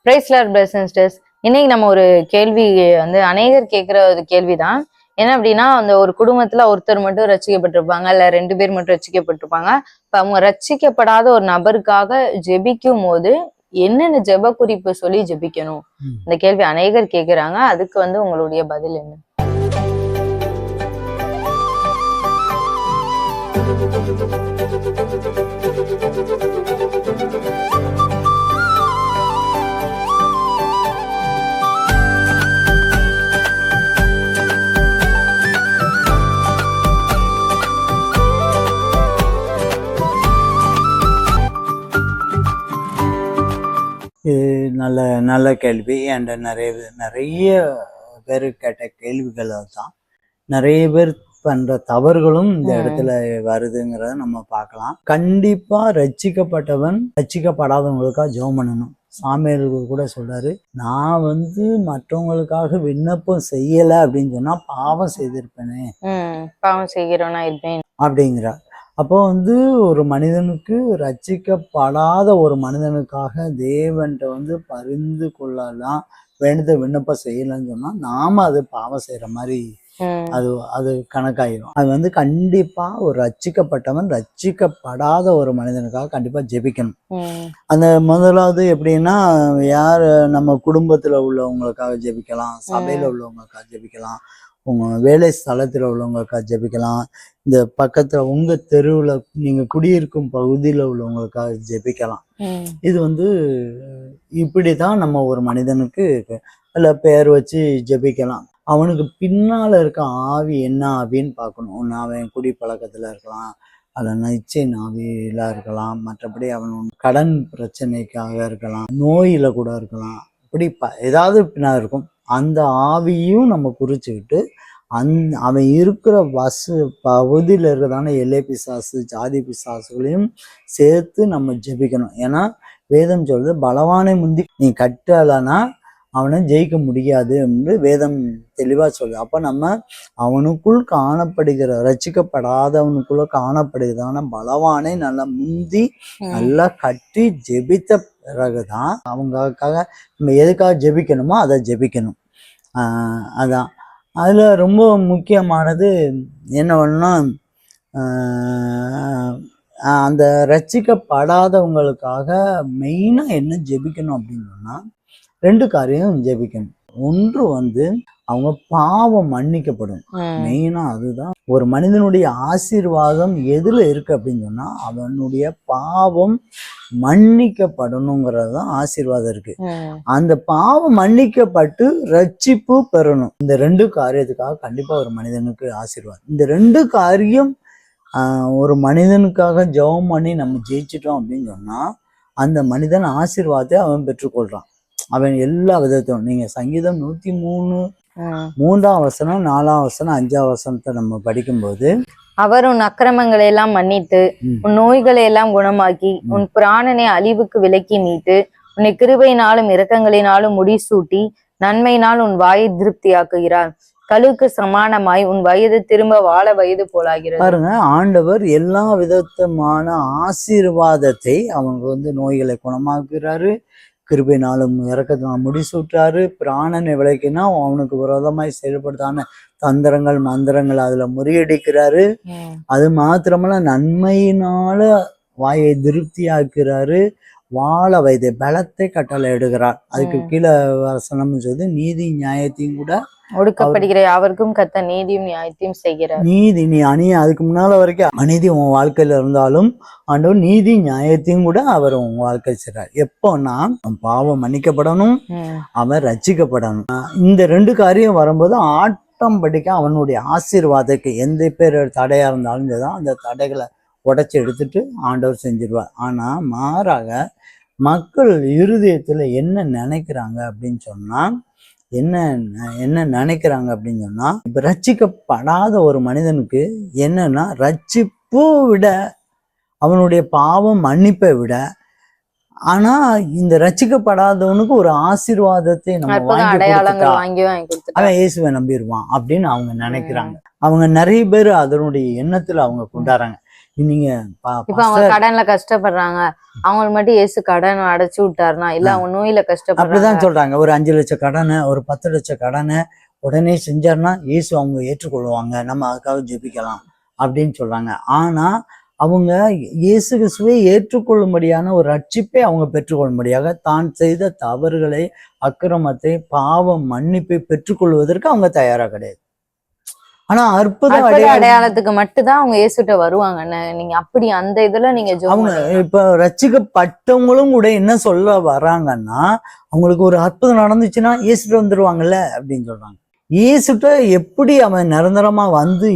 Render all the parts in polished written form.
Price Lord brothers and sisters. இன்னைக்கு நம்ம ஒரு கேள்வி அநேகர் கேட்கிற ஒரு கேள்விதான். என்ன அப்படின்னா, அந்த ஒரு குடும்பத்துல ஒருத்தர் மட்டும் ரட்சிக்கப்பட்டிருப்பாங்க, இல்ல 2 பேர் மட்டும் ரட்சிக்கப்பட்டிருப்பாங்க. இப்ப அவங்க ரட்சிக்கப்படாத ஒரு நபருக்காக ஜெபிக்கும் போது என்னென்ன ஜெப குறிப்பு சொல்லி ஜெபிக்கணும்? இந்த கேள்வி அநேகர் கேட்கிறாங்க. அதுக்கு உங்களுடைய பதில் என்ன? நல்ல நல்ல கேள்வி. என்கிட்ட நிறைய பேர் கேட்ட கேள்விகள் தான். நிறைய பேர் பண்ற தவறுகளும் இந்த இடத்துல வருதுங்கிறத நம்ம பார்க்கலாம். கண்டிப்பா ரட்சிக்கப்பட்டவன் ரட்சிக்கப்படாதவங்களுக்காக ஜெபம் பண்ணணும். சாமியாருக்கு கூட சொல்றாரு, நான் மற்றவங்களுக்காக விண்ணப்பம் செய்யல அப்படின்னு சொன்னா பாவம் செய்திருப்பேனே, பாவம் செய்கிறோனா இருப்பேன் அப்படிங்கிறார். அப்போ ஒரு மனிதனுக்கு ரட்சிக்கப்படாத ஒரு மனிதனுக்காக தேவன்கிட்ட பரிந்து கொள்ளலாம், வேண்டிய விண்ணப்பம் செய்யலன்னு சொன்னா நாம அது பாவம் செய்யற மாதிரி அது கணக்காயிரும். அது கண்டிப்பா ஒரு ரட்சிக்கப்பட்டவன் ரட்சிக்கப்படாத ஒரு மனிதனுக்காக கண்டிப்பா ஜெபிக்கணும். அந்த முதலாவது எப்படின்னா, யார் நம்ம குடும்பத்துல உள்ளவங்களுக்காக ஜெபிக்கலாம், சபையில உள்ளவங்களுக்காக ஜெபிக்கலாம், உங்க வேலை ஸ்தலத்துல உள்ளவங்களுக்காக ஜெபிக்கலாம், இந்த பக்கத்துல உங்க தெருவுல நீங்க குடியிருக்கும் பகுதியில உள்ளவங்களுக்காக ஜெபிக்கலாம். இது இப்படிதான் நம்ம ஒரு மனிதனுக்கு இல்ல பெயர் வச்சு ஜெபிக்கலாம். அவனுக்கு பின்னால இருக்க ஆவி என்ன ஆவின்னு பார்க்கணும். ஒன்று அவன் குடி பழக்கத்துல இருக்கலாம், அல்ல இச்சை ஆவியில இருக்கலாம், மற்றபடி அவன் கடன் பிரச்சனைக்காக இருக்கலாம், நோயில கூட இருக்கலாம், இப்படி ஏதாவது பின்னால இருக்கும். அந்த ஆவியும் நம்ம குறிச்சுக்கிட்டு அவன் இருக்கிற பகுதியில் இருக்கிறதான எல்லை பிசாசு ஜாதி பிசாசுகளையும் சேர்த்து நம்ம ஜெபிக்கணும். ஏன்னா வேதம் சொல்றது, பலவானை முந்தி நீ கட்டலைன்னா அவனை ஜெயிக்க முடியாது என்று வேதம் தெளிவா சொல்லுது. அப்ப நம்ம அவனுக்குள் காணப்படுகிற ரட்சிக்கப்படாதவனுக்குள்ள காணப்படுகிறதான பலவானை நல்லா முந்தி நல்லா கட்டி ஜெபித்த பிறகுதான் அவங்களுக்காக நம்ம எதுக்காக ஜெபிக்கணுமோ அதை ஜெபிக்கணும். அதான் அதுல ரொம்ப முக்கியமானது என்ன பண்ணா, அந்த ரட்சிக்கப்படாதவங்களுக்காக மெயினா என்ன ஜெபிக்கணும் அப்படின்னு சொன்னா 2 காரியம் ஜெபிக்கணும். ஒன்று அவங்க பாவம் மன்னிக்கப்படும். மெயினா அதுதான். ஒரு மனிதனுடைய ஆசீர்வாதம் எதுல இருக்கு அப்படின்னு சொன்னா அவனுடைய பாவம் மன்னிக்கப்படணுங்கிறது தான் ஆசீர்வாதம் இருக்கு. அந்த பாவம் மன்னிக்கப்பட்டு ரட்சிப்பு பெறணும். இந்த 2 காரியத்துக்காக கண்டிப்பா ஒரு மனிதனுக்கு ஆசீர்வாதம். இந்த 2 காரியம் ஒரு மனிதனுக்காக ஜெபம் பண்ணி நம்ம ஜெயிச்சிட்டோம் அப்படின்னு சொன்னா அந்த மனிதன் ஆசீர்வாதத்தை அவன் பெற்றுக்கொள்றான். அவன் எல்லா விதத்தையும், நீங்க சங்கீதம் 103 3ஆம் வசனம் 4ஆம் வசனம் 5ஆம் வசனத்தை நம்ம படிக்கும்போது, அவர் உன் அக்கிரமங்களை எல்லாம் மன்னித்து உன் நோய்களை எல்லாம் குணமாக்கி உன் பிராணனை அழிவுக்கு விலக்கி மீட்டு உன்னை கிருபையினாலும் இரக்கங்களினாலும் முடிசூட்டி நன்மையினால் உன் வாயை திருப்தியாக்குகிறார். கழுவுக்கு சமானமாய் உன் வயது திரும்ப வாழ வயது போலாகிறது. பாருங்க, ஆண்டவர் எல்லா விதமான ஆசீர்வாதத்தை அவங்க நோய்களை குணமாக்குறாரு, கிருபையினாலும் இறக்கத்தினாலும் முடிசூட்டுறாரு, பிராணனை விளக்கினா அவனுக்கு விரோதமாய் செயல்படுத்தான தந்திரங்கள் மந்திரங்கள் அதுல முறியடிக்கிறாரு. அது மாத்திரமல்ல நன்மையினால வாயை திருப்தியாக்குறாரு, வாழ வயதை பலத்தை கட்டளை எடுக்கிறார். அதுக்கு கீழே வசனம் சொல்லுது, நீதி நியாயத்தையும் கூட ஒடுக்கப்படுகிற யாவருக்கும் கத்த நீதியும் நியாயத்தையும் செய்கிறார். நீதி நீ அதுக்கு முன்னால வரைக்கும் அநீதி உன் வாழ்க்கையில இருந்தாலும் ஆண்டவர் நீதி நியாயத்தையும் கூட அவர் உன் வாழ்க்கை செய்றார். எப்போன்னா பாவம் மன்னிக்கப்படணும், அவன் ரட்சிக்கப்படணும். இந்த 2 காரியம் வரும்போது ஆட்டோமேட்டிக்கா அவனுடைய ஆசீர்வாதத்துக்கு எந்த பேர் தடையா இருந்தாலும் தான் அந்த தடைகளை உடைச்சி எடுத்துட்டு ஆண்டவர் செஞ்சிருவார். ஆனா மாறாக மக்கள் இருதயத்துல என்ன நினைக்கிறாங்க அப்படின்னு சொன்னா, என்ன நினைக்கிறாங்க அப்படின்னு சொன்னா, இப்ப ரட்சிக்கப்படாத ஒரு மனிதனுக்கு என்னன்னா, ரட்சிப்பு விட அவனுடைய பாவம் மன்னிப்பை விட, ஆனா இந்த ரட்சிக்கப்படாதவனுக்கு ஒரு ஆசீர்வாதத்தை நம்ம அவன் இயேசுவை நம்பிடுவான் அப்படின்னு அவங்க நினைக்கிறாங்க. அவங்க நிறைய பேர் அதனுடைய எண்ணத்துல அவங்க கொண்டாடுறாங்க. நீங்க இப்ப அவங்க கடன்ல கஷ்டப்படுறாங்க, அவங்களுக்கு மட்டும் இயேசு கடன் அடைச்சு விட்டாருன்னா, இல்ல அவங்க நோயில கஷ்டப்படுறாங்க, அப்படிதான் சொல்றாங்க. ஒரு 5 லட்சம் கடனை, ஒரு 10 லட்சம் கடனை உடனே செஞ்சாருன்னா இயேசு அவங்க ஏற்றுக்கொள்வாங்க, நம்ம அதுக்காக ஜெபிக்கலாம் அப்படின்னு சொல்றாங்க. ஆனா அவங்க இயேசு கிறிஸ்துவை ஏற்றுக்கொள்ளும்படியான ஒரு ரட்சிப்பை அவங்க பெற்றுக்கொள்ளும்படியாக தான் செய்த தவறுகளை, அக்கிரமத்தை, பாவ மன்னிப்பை பெற்றுக்கொள்வதற்கு அவங்க தயாரா கிடையாது. ஆனா அற்புத அடையாளத்துக்கு மட்டும்தான் அவங்க இயேசுட்ட வருவாங்க. நீங்க அப்படி அந்த இதுல நீங்க அவங்க இப்ப ரட்சிக்கப்பட்டவங்களும் கூட என்ன சொல்ல வர்றாங்கன்னா, அவங்களுக்கு ஒரு அற்புதம் நடந்துச்சுன்னா இயேசுட்ட வந்துருவாங்கல்ல அப்படின்னு சொல்றாங்க. இயேசுட்ட எப்படி அவன் நிரந்தரமா வந்து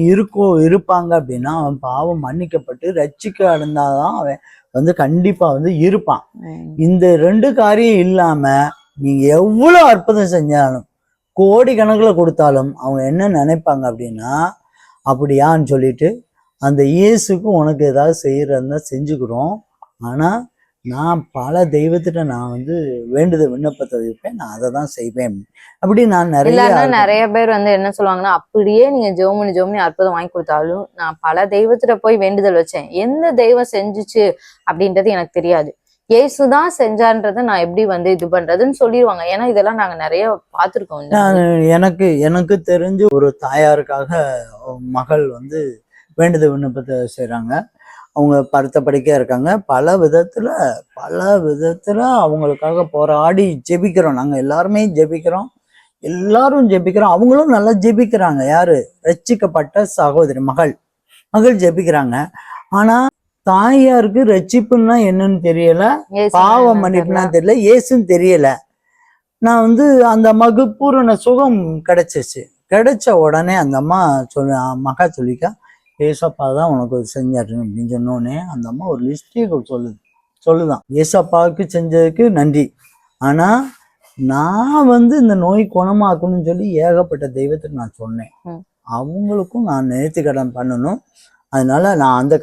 இருப்பாங்க அப்படின்னா, அவன் பாவம் மன்னிக்கப்பட்டு ரட்சிக்க அடைந்தாதான் அவன் வந்து கண்டிப்பா வந்து இருப்பான். இந்த 2 காரியம் இல்லாம நீங்க எவ்வளவு அற்புதம் செஞ்சாலும், கோடி கணக்குல கொடுத்தாலும் அவங்க என்ன நினைப்பாங்க அப்படின்னா, அப்படியான்னு சொல்லிட்டு அந்த இயேசுக்கு உனக்கு ஏதாவது செய்யறதுன்னா செஞ்சுக்கிறோம். ஆனா நான் பல தெய்வத்திட்ட நான் வந்து வேண்டுத விண்ணப்பத்தை வைப்பேன், நான் அதை தான் செய்வேன். அப்படி நான் நிறைய பேர் வந்து என்ன சொல்லுவாங்கன்னா, அப்படியே நீங்க ஜெர்மனி அற்புதம் வாங்கி கொடுத்தாலும் நான் பல தெய்வத்திட்ட போய் வேண்டுதல் வச்சேன், எந்த தெய்வம் செஞ்சுச்சு அப்படின்றது எனக்கு தெரியாது, இயேசுதான் செஞ்சான்றதை நான் எப்படி வந்து இது பண்றதுன்னு சொல்லிடுவாங்க. ஏன்னா இதெல்லாம் நாங்க நிறைய பார்த்திருக்கோம். எனக்கு தெரிஞ்சு ஒரு தாயாருக்காக மகள் வந்து வேண்டுத விண்ணப்பத்தை செய்றாங்க. அவங்க படுத்த படுக்கையா இருக்காங்க. பல விதத்துல அவங்களுக்காக போராடி ஜெபிக்கிறோம். நாங்க எல்லாருமே ஜெபிக்கிறோம், அவங்களும் நல்லா ஜெபிக்கிறாங்க. யாரு? ரட்சிக்கப்பட்ட சகோதரி மகள் ஜெபிக்கிறாங்க. ஆனா தாயாருக்கு ரட்சிப்புன்னா என்னன்னு தெரியல, பாவ மன்னிப்புன்னா தெரியல, இயேசுன்னு தெரியல. நான் வந்து அந்த அம்மாவுக்கு பூரண சுகம் கிடைச்சிச்சு. கிடைச்ச உடனே அந்த அம்மா மகா சொல்லிக்கா, ஏசப்பா தான் உனக்கு செஞ்சாரு அப்படின்னு சொன்னோடனே அந்த அம்மா ஒரு லிஸ்டே சொல்லுதான், ஏசப்பாவுக்கு செஞ்சதுக்கு நன்றி, ஆனா நான் வந்து இந்த நோய் குணமாக்கணும்னு சொல்லி ஏகப்பட்ட தெய்வத்துக்கு நான் சொன்னேன், அவங்களுக்கும் நான் நேர்த்திக்கடன் பண்ணணும், அதனால நான் அந்த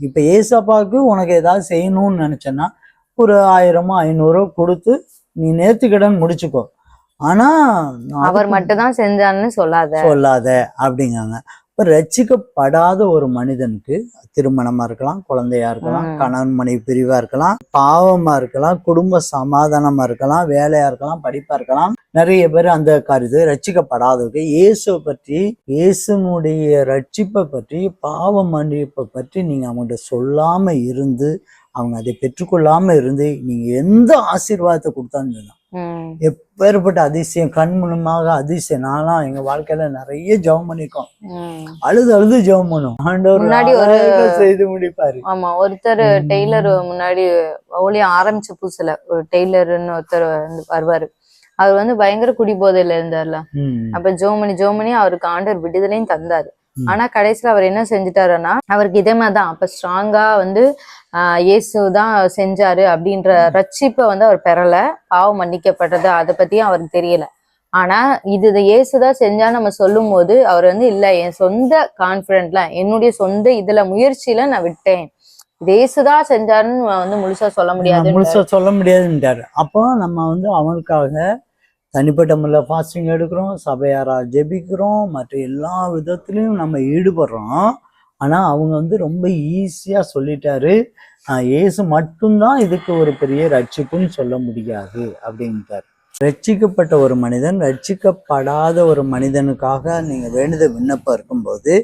இப்ப ஏசப்பாவுக்கு உனக்கு ஏதாவது செய்யணும்னு நினைச்சேன்னா ஒரு 1000-500 கொடுத்து நீ நேர்த்திக்கடன் முடிச்சுக்கோ, ஆனா அவர் மட்டும் தான் செஞ்சான்னு சொல்லாத அப்படிங்காங்க. இப்ப ரட்சிக்கப்படாத ஒரு மனிதனுக்கு திருமணமா இருக்கலாம், குழந்தையா இருக்கலாம், கணவன் மனைவி பிரிவா இருக்கலாம், பாவமா இருக்கலாம், குடும்ப சமாதானமா இருக்கலாம், வேலையா இருக்கலாம், படிப்பா இருக்கலாம். நிறைய பேர் அந்த காரியத்தை ரட்சிக்கப்படாதவங்க இயேசுவை பற்றி, இயேசுனுடைய ரட்சிப்பை பற்றி, பாவ மன்னிப்பை பற்றி நீங்க அவங்கள்ட்ட சொல்லாம இருந்து, அவங்க அதை பெற்றுக்கொள்ளாம இருந்து நீங்க எந்த ஆசீர்வாதத்தை கொடுத்தாலும் எப்பேற்பட்ட அதிசயம், கண்முனமாக அதிசயம். நான்லாம் எங்க வாழ்க்கையில நிறைய ஜெபம் பண்ணிருக்கோம், அழுது ஜெபம் பண்ணும், ஆண்டவர் செய்து முடிப்பாரு. ஆமா, ஒருத்தர் டெய்லர் முன்னாடி ஊழியம் ஆரம்பிச்ச புதுசுல ஒரு டெய்லர்னு ஒருத்தர் வருவாரு. அவர் வந்து பயங்கர குடிபோதையில இருந்தார்ல. அப்ப ஜோமனி அவருக்கு ஆண்டவர் விடுதலையும் தந்தாரு. ஆனா கடைசியில அவர் என்ன செஞ்சுட்டாருன்னா, அவருக்கு இதே மாதிரிதான் அப்ப ஸ்ட்ராங்கா வந்து இயேசுதான் செஞ்சாரு அப்படின்ற ரட்சிப்பை வந்து அவர் பெறல, பாவம் மன்னிக்கப்பட்டது அதை பத்தியும் அவருக்கு தெரியல. ஆனா இது இயேசுதான் செஞ்சா நம்ம சொல்லும் போது அவர் வந்து இல்ல, என் சொந்த கான்பிடென்ட்ல, என்னுடைய சொந்த இதுல முயற்சியில நான் விட்டேன், இயேசுதான் செஞ்சாருன்னு வந்து முழுசா சொல்ல முடியாதுன்றாரு. அப்போ நம்ம வந்து அவனுக்காக தனிப்பட்ட முறையில் ஃபாஸ்டிங் எடுக்கிறோம், சபையாரா ஜெபிக்கிறோம், மற்ற எல்லா விதத்துலையும் நம்ம ஈடுபடுறோம். ஆனா அவங்க வந்து ரொம்ப ஈஸியா சொல்லிட்டாரு, இயேசு மட்டும்தான் இதுக்கு ஒரு பெரிய ரட்சிப்புன்னு சொல்ல முடியாது அப்படின்ட்டார். ரட்சிக்கப்பட்ட ஒரு மனிதன் ரட்சிக்கப்படாத ஒரு மனிதனுக்காக நீங்க வேண்டுத விண்ணப்பம் இருக்கும்போது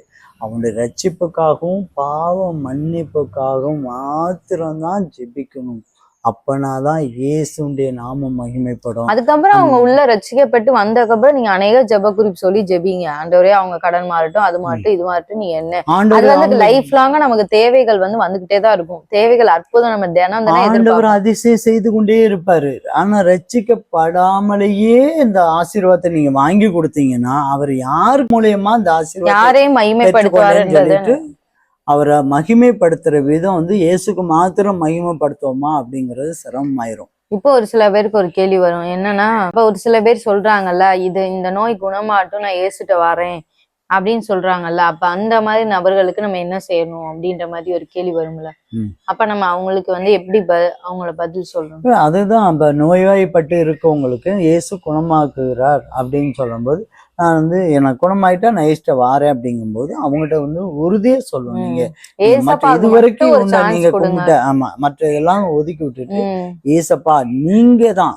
அவனுடைய ரட்சிப்புக்காகவும் பாவ மன்னிப்புக்காகவும் மாத்திரம்தான் ஜெபிக்கணும். அப்பனாதான் இயேசுடைய நாமம் மகிமைப்படும். அதுக்கப்புறம் அவங்க உள்ள ரட்சிக்கப்பட்டு வந்ததுக்கப்புறம் நீங்க அநேக ஜெப குறிப்பு சொல்லி ஜெபிங்க, ஆண்டவரே அவங்க கடன் மாறட்டும், அது மாறட்டும், இது மாறட்டும், நீ என்ன அது வந்து லைஃப் லாங்கா நமக்கு தேவைகள் வந்து வந்துகிட்டே தான் இருக்கும். தேவைகள் அற்புதம் நம்ம தினம் ஆண்டவர் அதிசயம் செய்து கொண்டே இருப்பாரு. ஆனா ரட்சிக்கப்படாமலேயே இந்த ஆசீர்வாதத்தை நீங்க வாங்கி கொடுத்தீங்கன்னா அவர் யார் மூலியமா இந்த ஆசீர்வாதம் யாரையும் மகிமைப்படுத்துவாருன்றது, அவரை மகிமைப்படுத்துற விதம் வந்து இயேசுக்கு மாத்திரம் மகிமைப்படுத்துவோமா அப்படிங்கிறது சிரமமாயிரும். இப்போ ஒரு சில பேருக்கு ஒரு கேள்வி வரும், என்னன்னா இப்ப ஒரு சில பேர் சொல்றாங்கல்ல, இந்த நோய் குணமாட்டும் நான் இயேசுட்ட வரேன் அப்படின்னு சொல்றாங்கல்ல, அப்ப அந்த மாதிரி நபர்களுக்கு நம்ம என்ன செய்யணும் அப்படின்ற மாதிரி ஒரு கேள்வி வரும்ல. அப்ப நம்ம அவங்களுக்கு வந்து எப்படி அவங்கள பதில் சொல்லணும்? அதுதான் இப்ப நோய்வாய்ப்பட்டு இருக்கவங்களுக்கு இயேசு குணமாக்குகிறார் அப்படின்னு சொல்லும்போது நான் வந்து எனக்கு குணமாயிட்டா நான் ஏசிட்ட வாரேன் அப்படிங்கும்போது அவங்ககிட்ட வந்து உறுதியா சொல்லுவோம். நீங்க மற்ற ஏசப்பாவுக்கு இது மட்டும் வரைக்கும் ஒரு உண்ட சான்ஸ் நீங்க கொடுங்க. கும்பிட்ட ஆமா மற்ற எல்லாம் ஒதுக்கி விட்டுட்டு ம். ஏசப்பா நீங்க தான்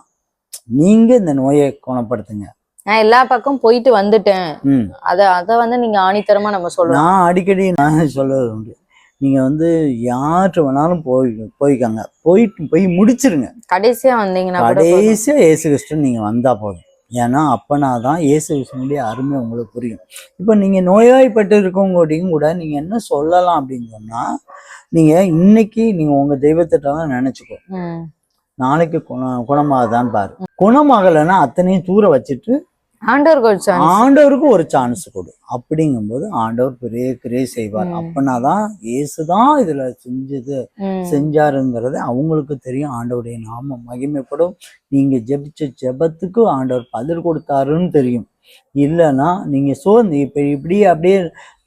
நீங்க இந்த நோயை குணப்படுத்துங்க. நான் எல்லா பக்கம் போயிட்டு வந்துட்டேன். ம் அத வந்து நீங்க ஆணித்தரமா நம்ம சொல்லலாம். நான் அடிக்கடி நான் சொல்றது உண்டு. நீங்க வந்து யார்கிட்ட வேணாலும் போய்க்கங்க. போய் முடிச்சிருங்க. கடைசியா வந்தீங்கன்னா கூட போதும். கடைசியா இயேசு கிறிஸ்து நீங்க வந்தா போதும். ஏன்னா அப்பனாதான் இயேசு கிறிஸ்துனுடைய அருமை உங்களுக்கு புரியும். இப்ப நீங்க நோய்வாய்ப்பட்டு இருக்கவங்ககிட்டயும் கூட நீங்க என்ன சொல்லலாம் அப்படின்னு சொன்னா, நீங்க இன்னைக்கு நீங்க உங்க தெய்வத்திட்ட நினைச்சுக்கோ. ம். நாளைக்கு குணமாகுதான்னு பாரு. குணமாகலைன்னா அத்தனையும் தூர வச்சுட்டு ஆண்டவருக்கு ஒரு சான்ஸ். ஆண்டவருக்கு ஒரு சான்ஸ் கொடு. அப்படிங்கும்போது ஆண்டவர் பெரிய கிரியை செய்வார். அப்பனாதான் இயேசுதான் இதுல செஞ்சாருங்கிறது அவங்களுக்கு தெரியும். ஆண்டவருடைய நாமம் மகிமைப்படும். நீங்க ஜெபிச்ச ஜெபத்துக்கு ஆண்டவர் பதில் கொடுத்தாருன்னு தெரியும். இல்லைன்னா நீங்க இப்படி அப்படியே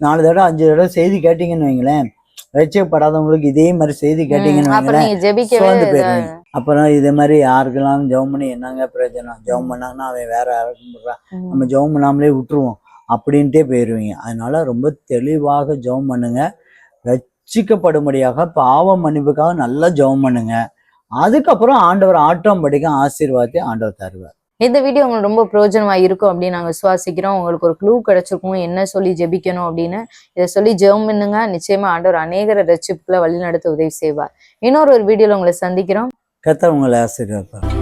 4 தடவை 5 தடவை செய்தி கேட்டீங்கன்னு வைங்களேன், ரட்சிக்கப்படாதவங்களுக்கு இதே மாதிரி செய்தி கேட்டீங்கன்னு வைங்களேன், சோர்ந்து போயிருவீங்க. அப்புறம் இதே மாதிரி யாருக்கெல்லாம் ஜெபம் பண்ணி என்னங்க பிரயோஜனம், ஜெபம் பண்ணாங்கன்னா அவன் வேற யாருக்கும் பண்றான், நம்ம ஜெபம் பண்ணாமலே விட்டுருவோம் அப்படின்ட்டே போயிருவீங்க. அதனால ரொம்ப தெளிவாக ஜெபம் பண்ணுங்க. ரட்சிக்கப்படும்படியாக பாவ மன்னிப்புக்காக நல்லா ஜெபம் பண்ணுங்க. அதுக்கப்புறம் ஆண்டவர் ஆட்டோமேட்டிக்கா ஆசீர்வாதத்தை ஆண்டவர் தருவார். இந்த வீடியோ உங்களுக்கு ரொம்ப பிரயோஜனமா இருக்கும் அப்படின்னு நாங்க விசுவாசிக்கிறோம். உங்களுக்கு ஒரு க்ளூ கிடைச்சிருக்கும் என்ன சொல்லி ஜெபிக்கணும் அப்படின்னு. இதை சொல்லி ஜெபம் பண்ணுங்க. நிச்சயமா ஆண்டவர் அநேகரை ரட்சிப்புக்குள்ள வழி நடத்த உதவி செய்வார். இன்னொரு வீடியோல உங்களை சந்திக்கிறோம். கர்த்தர் உங்களை ஆசீர்வதிப்பார்.